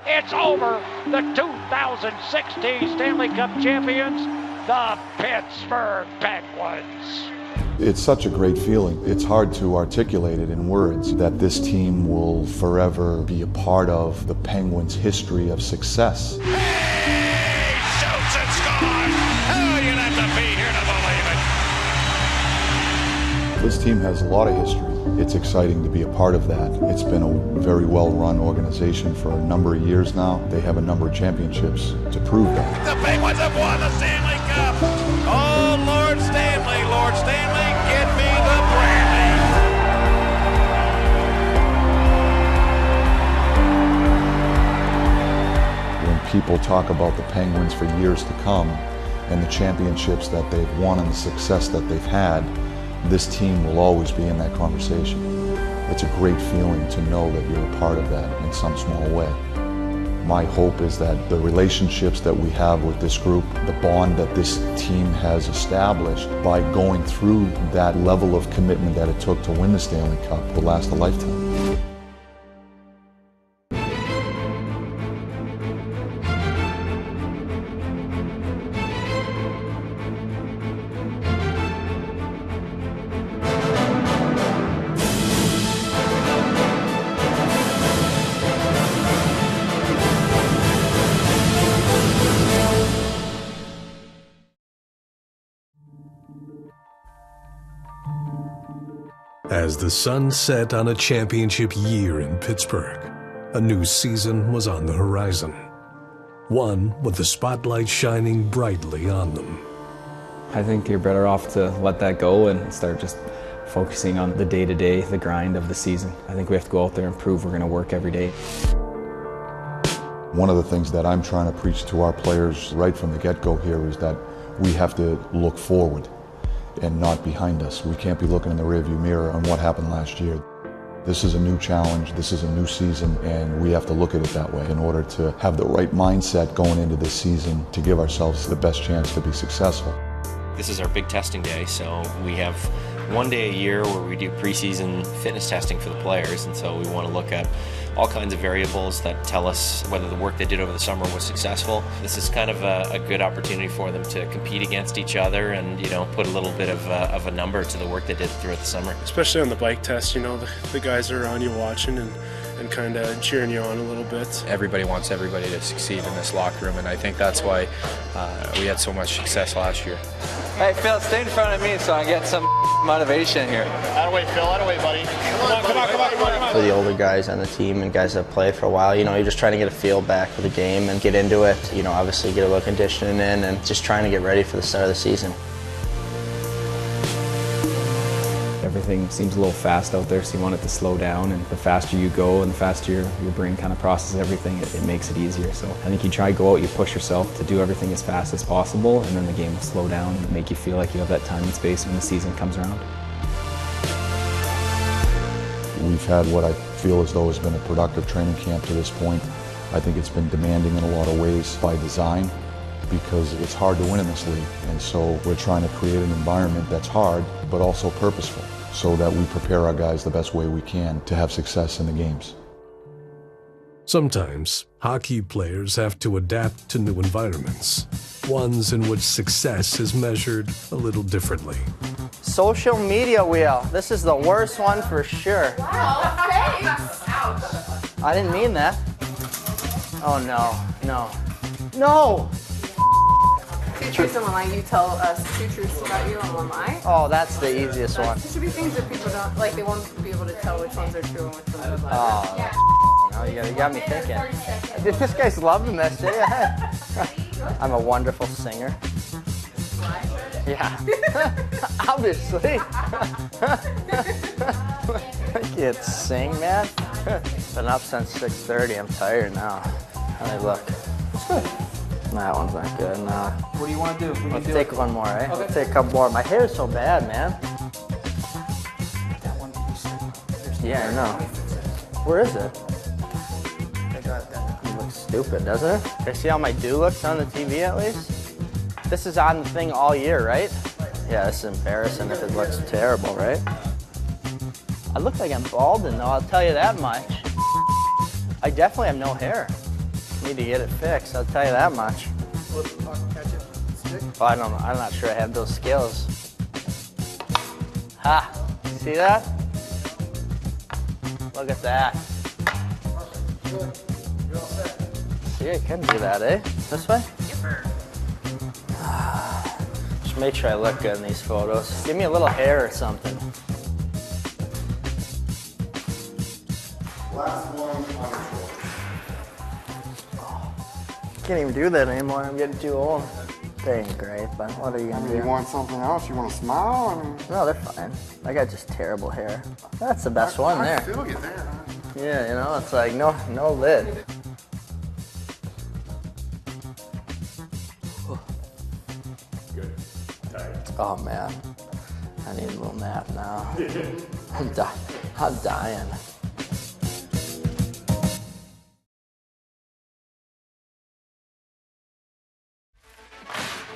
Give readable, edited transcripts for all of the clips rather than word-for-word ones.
It's over. The 2016 Stanley Cup champions, the Pittsburgh Penguins. It's such a great feeling. It's hard to articulate it in words that this team will forever be a part of the Penguins' history of success. Hey, shoots and scores. Oh, you'd have to be here to believe it. This team has a lot of history. It's exciting to be a part of that. It's been a very well-run organization for a number of years now. They have a number of championships to prove that. The Penguins have won the Stanley Cup. Oh, Lord Stanley, give me the brandy. When people talk about the Penguins for years to come and the championships that they've won and the success that they've had, this team will always be in that conversation. It's a great feeling to know that you're a part of that in some small way. My hope is that the relationships that we have with this group, the bond that this team has established by going through that level of commitment that it took to win the Stanley Cup will last a lifetime. As the sun set on a championship year in Pittsburgh, a new season was on the horizon. One with the spotlight shining brightly on them. I think you're better off to let that go and start just focusing on the day-to-day, the grind of the season. I think we have to go out there and prove we're going to work every day. One of the things that I'm trying to preach to our players right from the get-go here is that we have to look forward and not behind us. We can't be looking in the rearview mirror on what happened last year. This is a new challenge, this is a new season, and we have to look at it that way in order to have the right mindset going into this season to give ourselves the best chance to be successful. This is our big testing day, so we have one day a year where we do preseason fitness testing for the players, and so we want to look at all kinds of variables that tell us whether the work they did over the summer was successful. This is kind of a good opportunity for them to compete against each other and, you know, put a little bit of a number to the work they did throughout the summer. Especially on the bike test, you know, the guys are around you watching and kind of cheering you on a little bit. Everybody wants everybody to succeed in this locker room, and I think that's why we had so much success last year. Hey, Phil, stay in front of me so I get some motivation here. Out of way, Phil. Out of way, buddy. Come on. For the older guys on the team and guys that have played for a while, you know, you're just trying to get a feel back for the game and get into it. You know, obviously get a little conditioning in and just trying to get ready for the start of the season. Everything seems a little fast out there, so you want it to slow down, and the faster you go and the faster your brain kind of processes everything, it makes it easier. So I think you try to go out, you push yourself to do everything as fast as possible, and then the game will slow down and make you feel like you have that time and space when the season comes around. We've had what I feel as though has been a productive training camp to this point. I think it's been demanding in a lot of ways by design, because it's hard to win in this league, and so we're trying to create an environment that's hard but also purposeful, so that we prepare our guys the best way we can to have success in the games. Sometimes, hockey players have to adapt to new environments, ones in which success is measured a little differently. Social media wheel. This is the worst one for sure. Wow, thanks. Ouch. I didn't mean that. Oh no. Two truths and one lie. You tell us two truths about you and one lie. Oh, that's the easiest one. There should be things that people don't, like they won't be able to tell which ones are true and which ones are lies. Oh, you got me thinking. This guy's loving this. Yeah. I'm a wonderful singer. Yeah. Obviously. I can't sing, man. Been up since 6:30. I'm tired now. How do I look? It's good. That one's not good, no. What do you want to do? Let's take one more, eh? Okay. Let's take a couple more. My hair's so bad, man. That one Yeah, I know. Where is it? It looks stupid, doesn't it? Can I see how my do looks on the TV at least? This is on the thing all year, right? Yeah, it's embarrassing if it looks terrible, right? I look like I'm balding, though, I'll tell you that much. I definitely have no hair. Need to get it fixed, I'll tell you that much. Well, I don't know. I'm not sure I have those skills. Ha! See that? Look at that. See, I can do that, eh? This way? Just make sure I look good in these photos. Give me a little hair or something. Last one on the floor. Can't even do that anymore. I'm getting too old. They ain't great, but what are you gonna do? You want something else? You want to smile? I mean, no, they're fine. I got just terrible hair. That's the best one there. I feel you there. Yeah, you know, it's like no lid. Good. Tired. Oh man, I need a little nap now. I'm dying.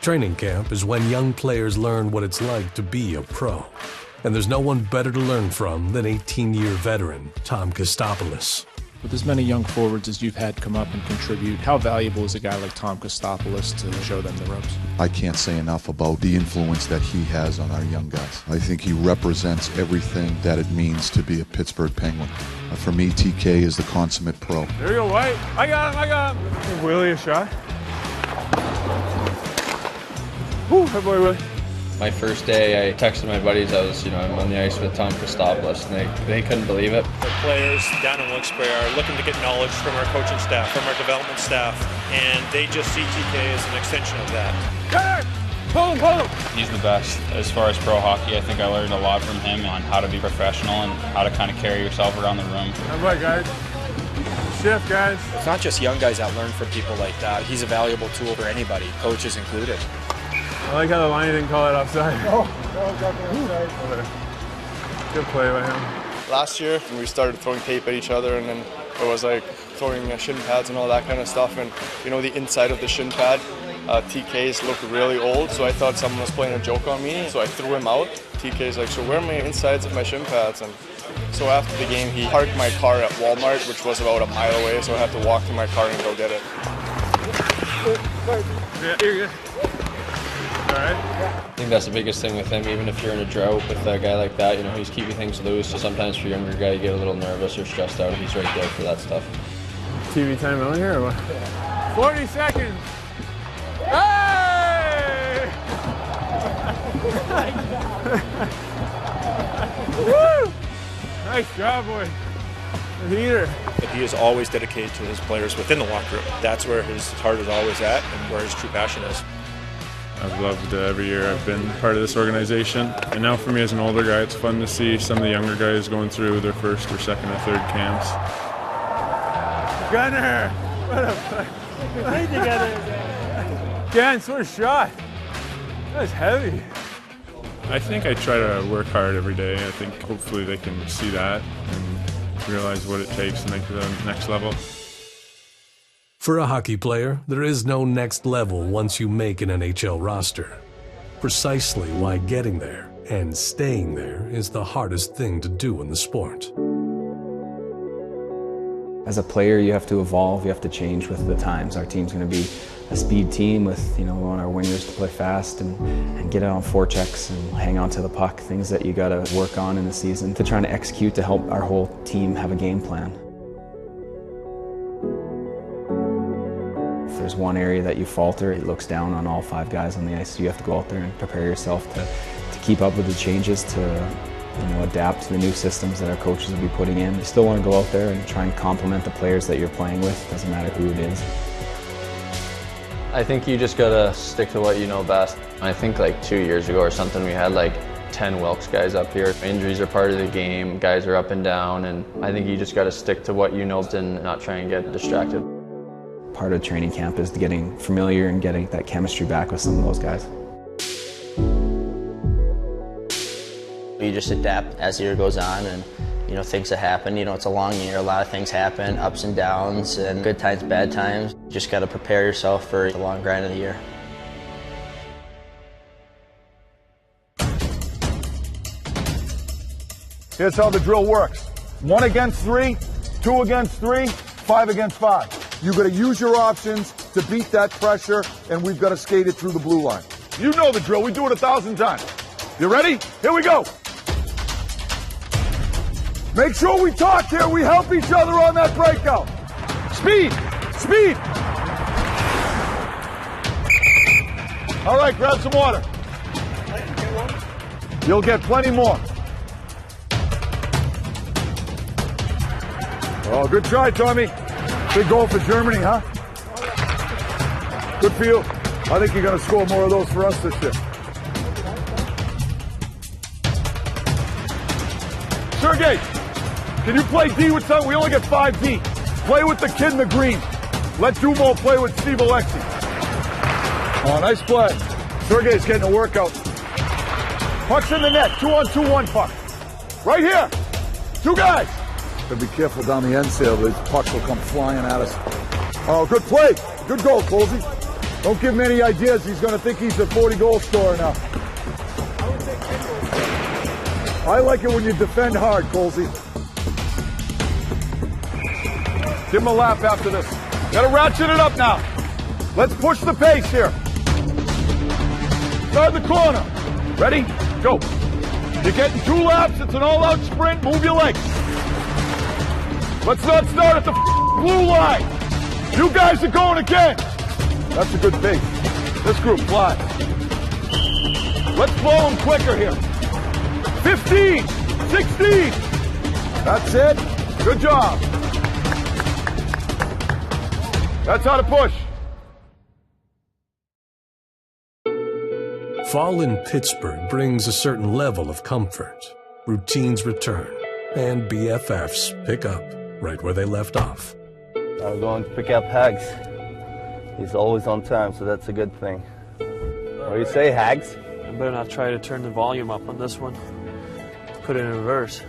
Training camp is when young players learn what it's like to be a pro. And there's no one better to learn from than 18-year veteran Tom Kostopoulos. With as many young forwards as you've had come up and contribute, how valuable is a guy like Tom Kostopoulos to show them the ropes? I can't say enough about the influence that he has on our young guys. I think he represents everything that it means to be a Pittsburgh Penguin. For me, TK is the consummate pro. There you go, White. I got him. Give Willie a shot. Woo, hey boy, Willie. My first day, I texted my buddies. I'm on the ice with Tom Kostopoulos, and they couldn't believe it. The players down in Wilkes-Barre are looking to get knowledge from our coaching staff, from our development staff, and they just see TK as an extension of that. Got it! Pull him! He's the best as far as pro hockey. I think I learned a lot from him on how to be professional and how to kind of carry yourself around the room. All right, guys. Shift, guys. It's not just young guys that learn from people like that. He's a valuable tool for anybody, coaches included. I like how the line didn't call it offside. Oh, definitely offside. Good play by him. Last year, we started throwing tape at each other, and then it was like throwing shin pads and all that kind of stuff. And you know, the inside of the shin pad, TK's looked really old, so I thought someone was playing a joke on me. So I threw him out. TK's like, "So where are my insides of my shin pads?" And so after the game, he parked my car at Walmart, which was about a mile away. So I had to walk to my car and go get it. Yeah, you're good. I think that's the biggest thing with him. Even if you're in a drought with a guy like that, he's keeping things loose. So sometimes for a younger guy, you get a little nervous or stressed out. He's right there for that stuff. TV time on here or what? 40 seconds. Hey! Woo! Nice job, boy. The heater. But he is always dedicated to his players within the locker room. That's where his heart is always at and where his true passion is. I've loved every year I've been part of this organization. And now for me as an older guy, it's fun to see some of the younger guys going through their first or second or third camps. Gunner! What a play. Play together. Gans, what a shot. That was heavy. I think I try to work hard every day. I think hopefully they can see that and realize what it takes to make the next level. For a hockey player, there is no next level once you make an NHL roster. Precisely why getting there and staying there is the hardest thing to do in the sport. As a player, you have to evolve, you have to change with the times. Our team's going to be a speed team with, we want our wingers to play fast and get out on forechecks and hang on to the puck, things that you got to work on in the season to try to execute to help our whole team have a game plan. If there's one area that you falter, it looks down on all 5 guys on the ice. So you have to go out there and prepare yourself to keep up with the changes, to adapt to the new systems that our coaches will be putting in. You still want to go out there and try and complement the players that you're playing with. Doesn't matter who it is. I think you just gotta stick to what you know best. I think like 2 years ago or something, we had like 10 Wilkes guys up here. Injuries are part of the game, guys are up and down, and I think you just gotta stick to what you know and not try and get distracted. Part of training camp is getting familiar and getting that chemistry back with some of those guys. You just adapt as the year goes on, and things that happen. It's a long year, a lot of things happen, ups and downs, and good times, bad times. You just got to prepare yourself for the long grind of the year. Here's how the drill works. 1 against 3, 2 against 3, 5 against 5. You've got to use your options to beat that pressure, and we've got to skate it through the blue line. You know the drill. We do it 1,000 times. You ready? Here we go. Make sure we talk here. We help each other on that breakout. Speed. Speed. All right, grab some water. You'll get plenty more. Oh, good try, Tommy. Big goal for Germany, huh? Good for you. I think you're going to score more of those for us this year. Sergey, can you play D with someone? We only get 5 D. Play with the kid in the green. Let Dumo play with Steve Alexi. Oh, nice play. Sergey's getting a workout. Puck's in the net. 2-on-2-1 puck. Right here. 2 guys. Gotta be careful down the end seal. These pucks will come flying at us. Oh, good play. Good goal, Colsey. Don't give him any ideas. He's going to think he's a 40-goal scorer now. I like it when you defend hard, Colsey. Give him a lap after this. Gotta ratchet it up now. Let's push the pace here. Start the corner. Ready? Go. You're getting 2 laps. It's an all-out sprint. Move your legs. Let's not start at the blue line. You guys are going again. That's a good pace. This group flies. Let's blow them quicker here. 15, 16. That's it. Good job. That's how to push. Fall in Pittsburgh brings a certain level of comfort. Routines return, and BFFs pick up right where they left off. I'm going to pick up Hags. He's always on time, so that's a good thing. What do you say, Hags? I better not try to turn the volume up on this one. Put it in reverse.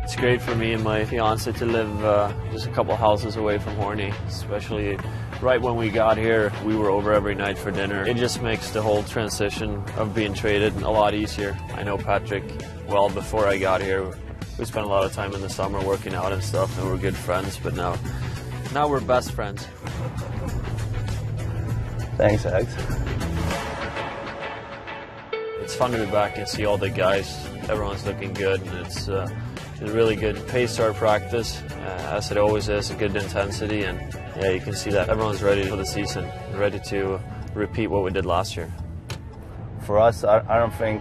It's great for me and my fiance to live just a couple houses away from Horny, especially right when we got here. We were over every night for dinner. It just makes the whole transition of being traded a lot easier. I know Patrick well before I got here. We spent a lot of time in the summer working out and stuff, and we're good friends, but now we're best friends. Thanks, Hags. It's fun to be back and see all the guys. Everyone's looking good, and it's a really good pace to our practice, as it always is, a good intensity, and yeah, you can see that everyone's ready for the season, ready to repeat what we did last year. For us, I don't think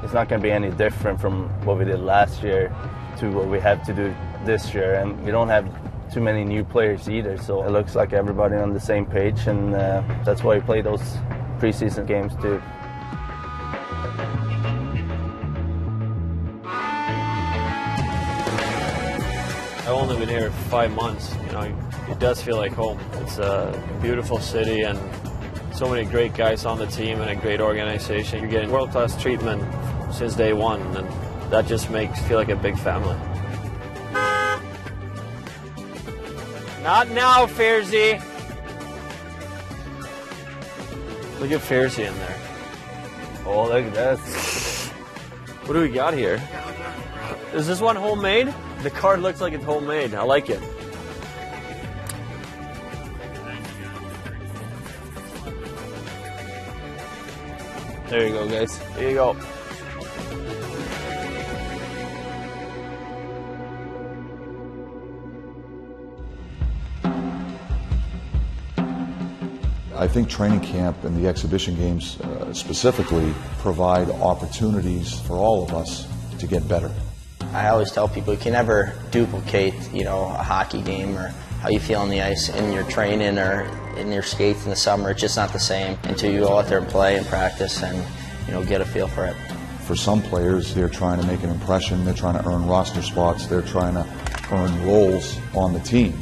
it's not going to be any different from what we did last year to what we have to do this year, and we don't have too many new players either, so it looks like everybody on the same page, and that's why we play those preseason games too. I've only been here 5 months. You know, it does feel like home. It's a beautiful city and so many great guys on the team and a great organization. You're getting world-class treatment since day one, and that just makes it feel like a big family. Not now, Fairzy. Look at Fairzy in there. Oh, look at this. What do we got here? Is this one homemade? The card looks like it's homemade. I like it. There you go, guys. There you go. I think training camp and the exhibition games specifically provide opportunities for all of us to get better. I always tell people you can never duplicate, a hockey game or how you feel on the ice in your training or in your skates in the summer. It's just not the same until you go out there and play and practice and, get a feel for it. For some players, they're trying to make an impression. They're trying to earn roster spots. They're trying to earn roles on the team.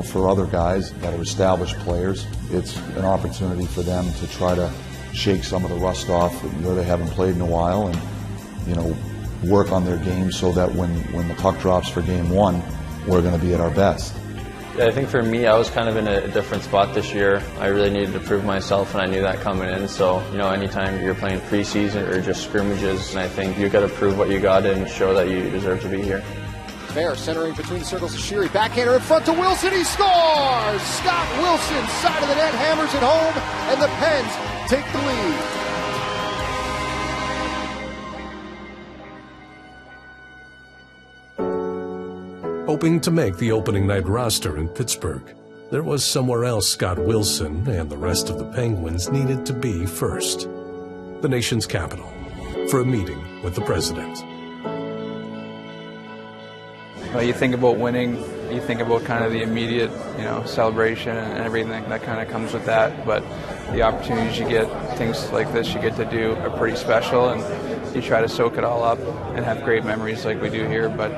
For other guys that are established players, it's an opportunity for them to try to shake some of the rust off where they haven't played in a while and, work on their game so that when the puck drops for game one, we're going to be at our best. Yeah, I think for me, I was kind of in a different spot this year. I really needed to prove myself, and I knew that coming in. So, you know, anytime you're playing preseason or just scrimmages, I think you got to prove what you got and show that you deserve to be here. Bear centering between the circles of Sheary. Backhander in front to Wilson. He scores! Scott Wilson, side of the net, hammers it home, and the Pens take the lead. Hoping to make the opening night roster in Pittsburgh, there was somewhere else Scott Wilson and the rest of the Penguins needed to be first. The nation's capital, for a meeting with the president. Well, you think about winning, you think about kind of the immediate, celebration and everything that kind of comes with that. But the opportunities you get, things like this you get to do are pretty special, and you try to soak it all up and have great memories like we do here. But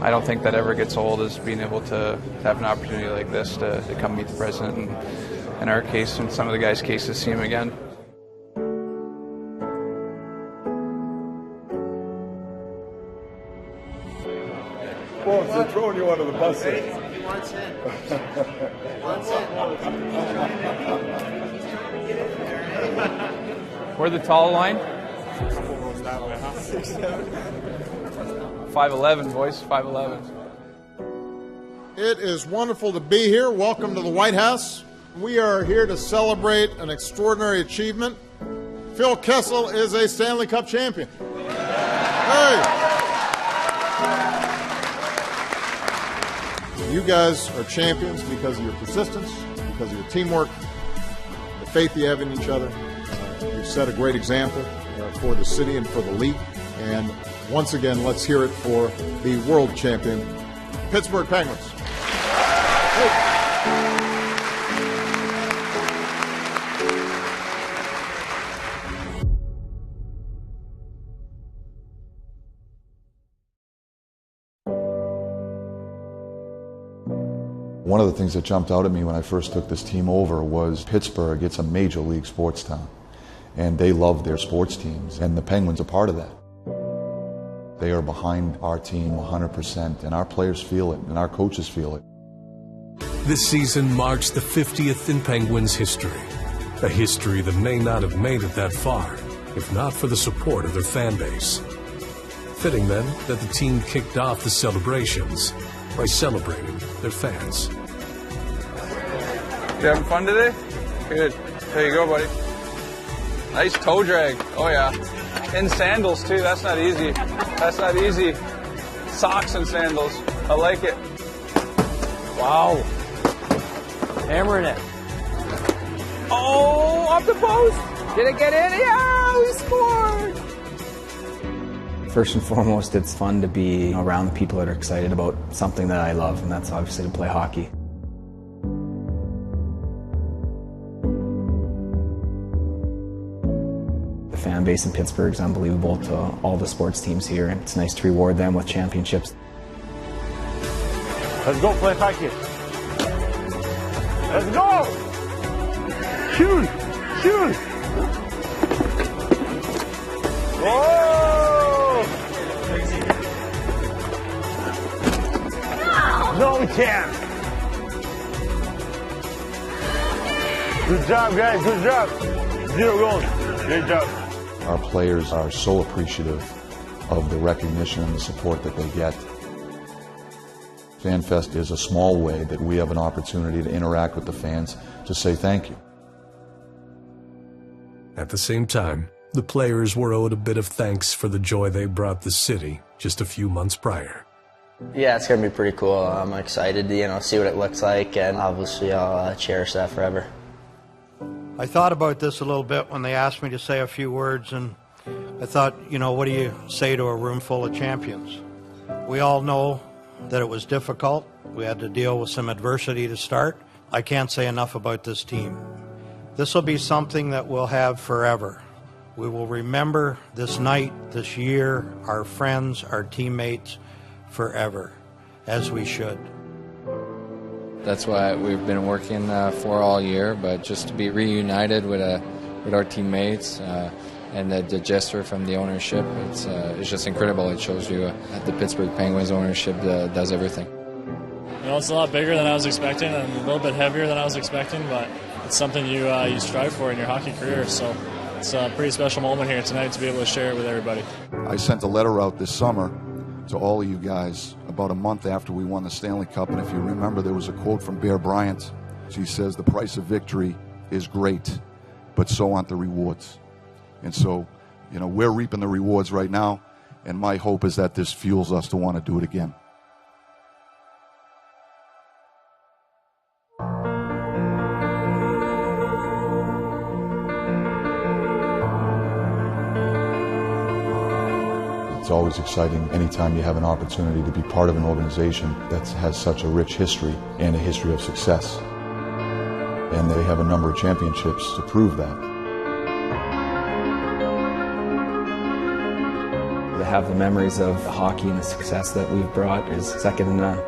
I don't think that ever gets old, is being able to have an opportunity like this to come meet the president, and in our case, in some of the guys' cases, see him again. Well, they're throwing you under the bus here. He wants in. We're the tall line. 5'11", boys, 5'11". It is wonderful to be here. Welcome to the White House. We are here to celebrate an extraordinary achievement. Phil Kessel is a Stanley Cup champion. Hey! You guys are champions because of your persistence, because of your teamwork, the faith you have in each other. You've set a great example for the city and for the league. And once again, let's hear it for the world champion, Pittsburgh Penguins. One of the things that jumped out at me when I first took this team over was Pittsburgh. It's a major league sports town, and they love their sports teams, and the Penguins are part of that. They are behind our team 100%, and our players feel it, and our coaches feel it. This season marks the 50th in Penguins history, a history that may not have made it that far, if not for the support of their fan base. Fitting then that the team kicked off the celebrations by celebrating their fans. You having fun today? Good. There you go, buddy. Nice toe drag. Oh, yeah. In sandals, too. That's not easy. That's not easy. Socks and sandals. I like it. Wow. Hammering it. Oh, off the post. Did it get in? Yeah, we scored. First and foremost, it's fun to be around the people that are excited about something that I love, and that's obviously to play hockey. The fan base in Pittsburgh is unbelievable to all the sports teams here, and it's nice to reward them with championships. Let's go play hockey. Let's go! Shoot! Shoot! Whoa! No, we can't. Good job, guys. Good job. 0 goals. Great job. Our players are so appreciative of the recognition and the support that they get. FanFest is a small way that we have an opportunity to interact with the fans to say thank you. At the same time, the players were owed a bit of thanks for the joy they brought the city just a few months prior. Yeah, it's going to be pretty cool. I'm excited to, see what it looks like, and obviously I'll cherish that forever. I thought about this a little bit when they asked me to say a few words, and I thought, what do you say to a room full of champions? We all know that it was difficult. We had to deal with some adversity to start. I can't say enough about this team. This will be something that we'll have forever. We will remember this night, this year, our friends, our teammates, forever, as we should. That's what we've been working for all year, but just to be reunited with our teammates and the gesture from the ownership, it's just incredible. It shows you that the Pittsburgh Penguins ownership does everything. it's a lot bigger than I was expecting and a little bit heavier than I was expecting, but it's something you strive for in your hockey career. So it's a pretty special moment here tonight to be able to share it with everybody. I sent a letter out this summer to all of you guys about a month after we won the Stanley Cup, and if you remember, there was a quote from Bear Bryant. He says, "The price of victory is great, but so aren't the rewards." And so, we're reaping the rewards right now, and my hope is that this fuels us to want to do it again. It's always exciting anytime you have an opportunity to be part of an organization that has such a rich history and a history of success. And they have a number of championships to prove that. To have the memories of the hockey and the success that we've brought is second to none.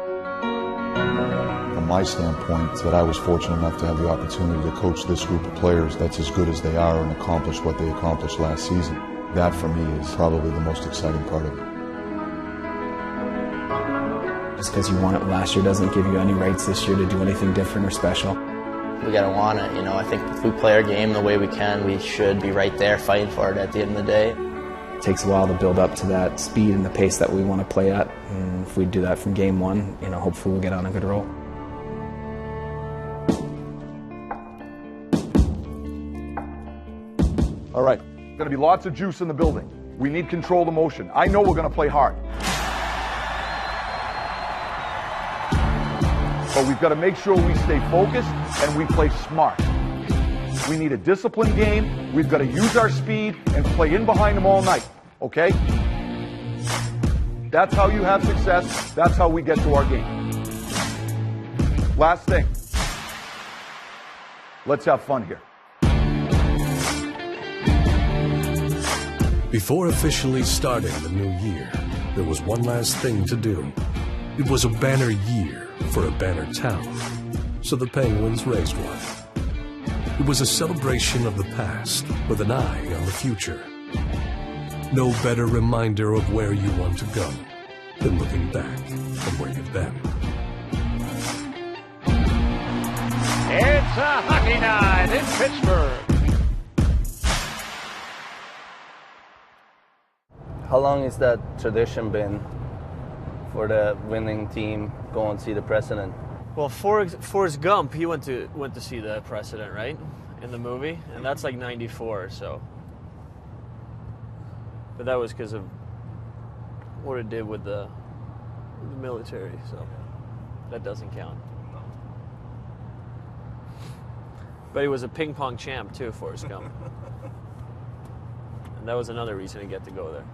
From my standpoint, that I was fortunate enough to have the opportunity to coach this group of players that's as good as they are and accomplish what they accomplished last season. That, for me, is probably the most exciting part of it. Just because you won it last year doesn't give you any rights this year to do anything different or special. We got to want it. I think if we play our game the way we can, we should be right there fighting for it at the end of the day. It takes a while to build up to that speed and the pace that we want to play at. And if we do that from game one, hopefully we'll get on a good roll. All right. Going to be lots of juice in the building. We need controlled emotion. I know we're going to play hard. But we've got to make sure we stay focused and we play smart. We need a disciplined game. We've got to use our speed and play in behind them all night. Okay? That's how you have success. That's how we get to our game. Last thing. Let's have fun here. Before officially starting the new year, there was one last thing to do. It was a banner year for a banner town, so the Penguins raised one. It was a celebration of the past with an eye on the future. No better reminder of where you want to go than looking back from where you've been. It's a hockey night in Pittsburgh. How long has that tradition been for the winning team go and see the president? Well, Forrest Gump, he went to see the president, right, in the movie, and that's like '94. So, but that was because of what it did with the military. So that doesn't count. But he was a ping pong champ too, Forrest Gump, and that was another reason to get to go there.